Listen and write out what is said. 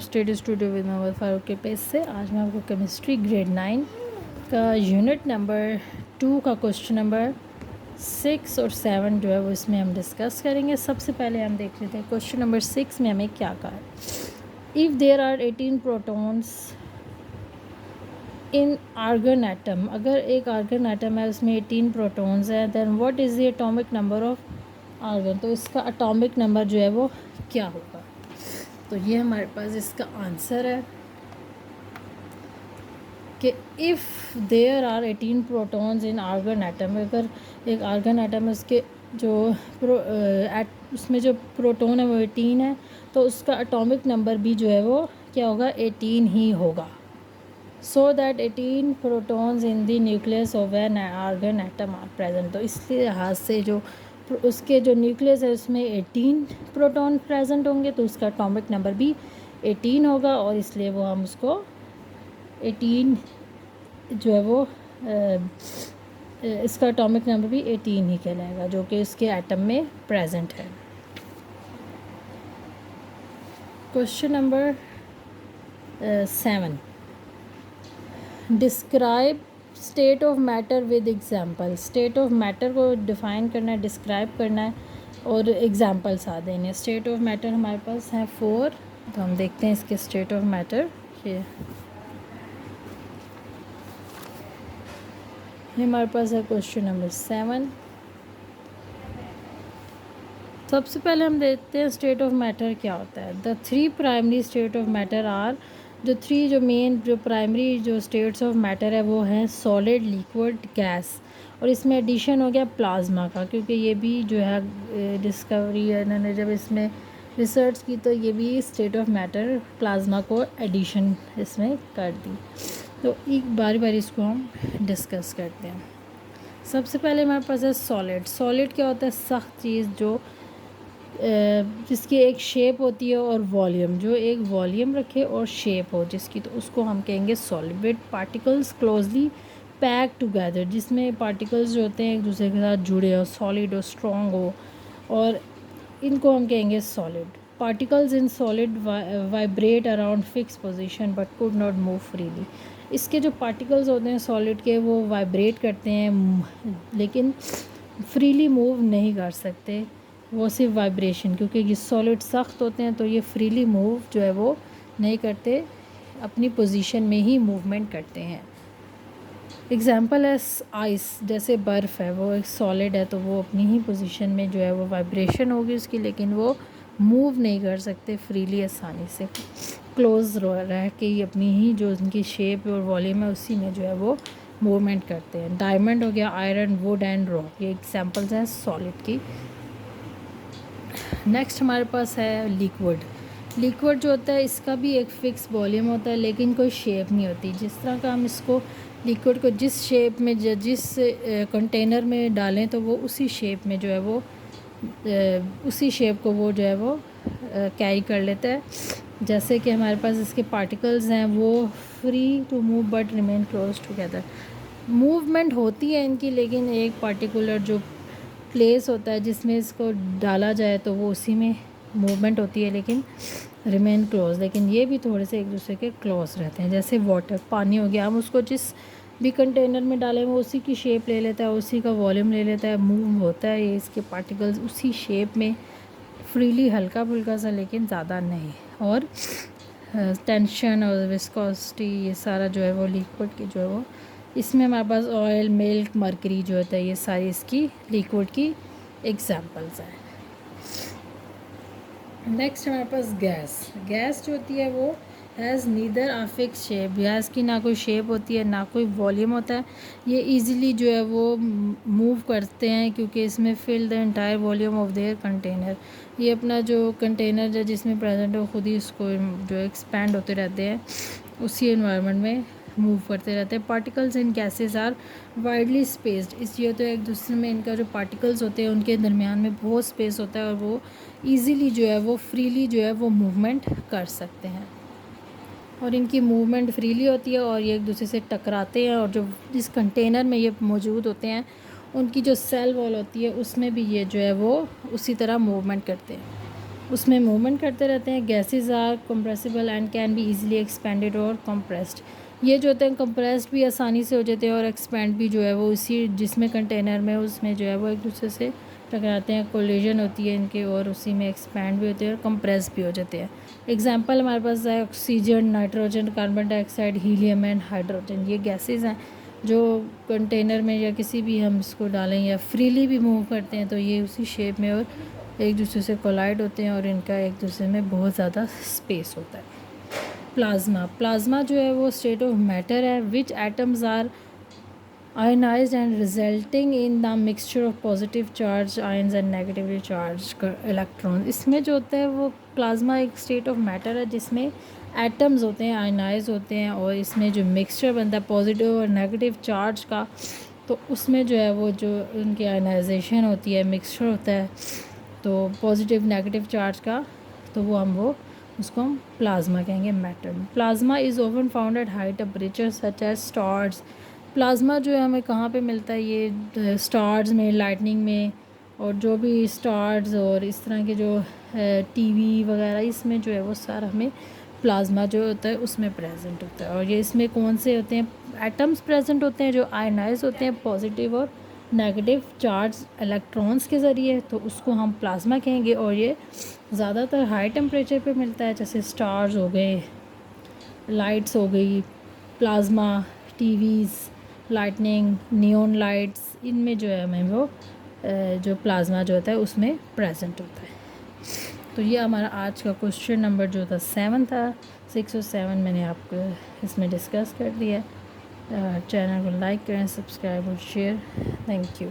Study studio with Mohammad Farooq के page से। आज मैं आपको केमिस्ट्री ग्रेड 9 का यूनिट नंबर 2 का क्वेश्चन नंबर 6 और 7 जो है वो इसमें हम डिस्कस करेंगे। सबसे पहले हम देख लेते हैं क्वेश्चन नंबर 6 में हमें क्या कहा है। If there are 18 protons in argon atom, अगर एक आर्गन एटम है उसमें 18 प्रोटॉन्स हैं, then what is the atomic number of argon, तो इसका एटॉमिक नंबर जो है वो क्या होगा। तो ये हमारे पास इसका आंसर है कि if there are 18 protons in argon atom, अगर एक आर्गन एटम है उसके जो उसमें जो प्रोटॉन है वो 18 है, तो उसका एटॉमिक नंबर भी जो है वो क्या होगा, 18 ही होगा। So that 18 protons in the nucleus of an argon atom are present, तो इस लिहाज से जो उसके जो न्यूक्लियस है उसमें 18 प्रोटॉन प्रेजेंट होंगे, तो उसका एटॉमिक नंबर भी 18 होगा, और इसलिए वो हम उसको 18 जो है वो इसका एटॉमिक नंबर भी 18 ही कहलाएगा, जो कि इसके एटम में प्रेजेंट है। Question number 7, describe state of matter with example. State of matter को डिफ़ाइन करना है, डिस्क्राइब करना है और एग्जांपल्स आ देने हैं। स्टेट ऑफ मैटर हमारे पास हैं 4, तो हम देखते हैं इसके स्टेट ऑफ मैटर। ये हमारे पास है क्वेश्चन नंबर 7। सबसे पहले हम देखते हैं स्टेट ऑफ मैटर क्या होता है। The 3 primary state of matter are, जो 3 जो मेन जो प्राइमरी जो स्टेट्स ऑफ मैटर है वो हैं सॉलिड, लिक्विड, गैस, और इसमें एडिशन हो गया प्लाज्मा का, क्योंकि ये भी जो है डिस्कवरी इन्होंने जब इसमें रिसर्च की तो ये भी स्टेट ऑफ मैटर प्लाज्मा को एडिशन इसमें कर दी। तो एक बारी बारी इसको हम डिस्कस करते हैं। सबसे पहले हमारे पास है सॉलिड। सॉलिड क्या होता है, सख्त चीज़ जो जिसकी एक शेप होती है और वॉल्यूम, जो एक वॉल्यूम रखे और शेप हो जिसकी, तो उसको हम कहेंगे solid. With particles closely pack together, जिसमें पार्टिकल्स जो होते हैं एक दूसरे के साथ जुड़े हो, सॉलिड हो, स्ट्रॉन्ग हो, और इनको हम कहेंगे solid. Particles in solid vibrate around fix position but could not move freely. इसके जो पार्टिकल्स होते हैं सॉलिड के वो वाइब्रेट करते हैं लेकिन फ्रीली मूव नहीं कर सकते, वो सिर्फ वाइब्रेशन, क्योंकि ये सॉलिड सख्त होते हैं तो ये फ्रीली मूव जो है वो नहीं करते, अपनी पोजीशन में ही मूवमेंट करते हैं। एग्जांपल है आइस, जैसे बर्फ़ है वो एक सॉलिड है तो वो अपनी ही पोजीशन में जो है वो वाइब्रेशन होगी उसकी, लेकिन वो मूव नहीं कर सकते फ्रीली आसानी से, क्लोज रह के ही अपनी ही जो उनकी शेप और वॉल्यूम है उसी में जो है वो मूवमेंट करते हैं। डायमंड हो गया, आयरन, वुड एंड रॉक, ये एग्जांपल्स हैं सॉलिड की। नेक्स्ट हमारे पास है लिक्विड। लिक्विड जो होता है इसका भी एक फ़िक्स वॉल्यूम होता है लेकिन कोई शेप नहीं होती। जिस तरह का हम इसको लिक्विड को जिस शेप में जिस कंटेनर में डालें तो वो उसी शेप में जो है वो उसी शेप को वो जो है वो कैरी कर लेता है। जैसे कि हमारे पास इसके पार्टिकल्स हैं वो free to move but remain close together, movement होती है इनकी लेकिन एक पार्टिकुलर जो प्लेस होता है जिसमें इसको डाला जाए तो वो उसी में मूवमेंट होती है लेकिन रिमेन क्लोज, लेकिन ये भी थोड़े से एक दूसरे के क्लोज रहते हैं। जैसे वाटर, पानी हो गया, हम उसको जिस भी कंटेनर में डालें वो उसी की शेप ले लेता है, उसी का वॉल्यूम ले लेता है, मूव होता है ये इसके पार्टिकल्स उसी शेप में फ्रीली, हल्का फुल्का सा लेकिन ज़्यादा नहीं। और टेंशन और विस्कोसिटी ये सारा जो है वो लिक्विड की जो है वो, इसमें हमारे पास ऑयल, मिल्क, मरकरी जो होता है ये सारी इसकी लिक्विड की एग्जांपल्स हैं। नेक्स्ट हमारे पास गैस। गैस जो होती है वो has neither a fix shape, gas की ना कोई शेप होती है ना कोई वॉल्यूम होता है, ये इजीली जो है वो मूव करते हैं क्योंकि इसमें fill the entire volume of their container, ये अपना जो कंटेनर है जिसमें प्रेजेंट हो खुद ही इसको जो एक्सपैंड होते रहते हैं उसी एनवायरनमेंट में मूव करते रहते हैं। Particles in gases are widely spaced, इसलिए तो एक दूसरे में इनका जो पार्टिकल्स होते हैं उनके दरमियान में बहुत स्पेस होता है और वो ईज़िली जो है वो फ्रीली जो है वो मूवमेंट कर सकते हैं, और इनकी मूवमेंट फ्रीली होती है और ये एक दूसरे से टकराते हैं, और जो जिस कंटेनर में ये मौजूद होते हैं उनकी जो सेल वॉल होती है उसमें भी ये जो है वो उसी तरह मूवमेंट करते हैं। उसमें मूवमेंट करते रहते हैं। Gases are compressible and can be easily expanded और कंप्रेस्ड। ये जो होते हैं कंप्रेस्ड भी आसानी से हो जाते हैं और एक्सपेंड भी जो है वो उसी जिसमें कंटेनर में उसमें जो है वो एक दूसरे से टकराते हैं, कोलिजन होती है इनके, और उसी में एक्सपैंड भी होते हैं और कंप्रेस भी हो जाते हैं। एग्जांपल हमारे पास है oxygen, nitrogen, carbon dioxide, helium and hydrogen. ये गैसेस हैं जो कंटेनर में या किसी भी हम इसको डालें या फ्रीली भी मूव करते हैं तो ये उसी शेप में और एक दूसरे से कोलाइड होते हैं और इनका एक दूसरे में बहुत ज़्यादा स्पेस होता है। प्लाज्मा जो है वो स्टेट ऑफ मैटर है which atoms are ionized and resulting in the mixture of positive charged ions and negatively charged electrons। इसमें जो होता है वो प्लाज्मा एक स्टेट ऑफ मैटर है जिसमें एटम्स होते हैं, आयनाइज होते हैं, और इसमें जो मिक्सचर बनता है पॉजिटिव और नेगेटिव चार्ज का, तो उसमें जो है वो जो उनकी आयनाइजेशन होती है, मिक्सचर होता है तो पॉजिटिव नेगेटिव चार्ज का, तो वो उसको हम प्लाज्मा कहेंगे, matter. Plasma is often found at high temperature such as stars. Plasma जो है हमें कहाँ पे मिलता है, ये स्टार्स में, लाइटनिंग में, और जो भी स्टार्स और इस तरह के जो टीवी वगैरह, इसमें जो है वो सारा हमें प्लाज्मा जो होता है उसमें प्रेजेंट होता है। और ये इसमें कौन से होते हैं, एटम्स प्रेजेंट होते हैं जो आयनाइज होते हैं पॉजिटिव और नेगेटिव चार्ज इलेक्ट्रॉन्स के ज़रिए, तो उसको हम प्लाज्मा कहेंगे। और ये ज़्यादातर हाई टेम्परेचर पे मिलता है, जैसे स्टार्स हो गए, लाइट्स हो गई, plasma, TVs, lightning, neon lights, इनमें जो है हमें वो जो प्लाज्मा जो होता है उसमें प्रेजेंट होता है। तो ये हमारा आज का क्वेश्चन नंबर जो था 7 था, 6 और 7 मैंने आपको इसमें डिस्कस कर दिया। चैनल को लाइक करें, सब्सक्राइब और शेयर। Thank you.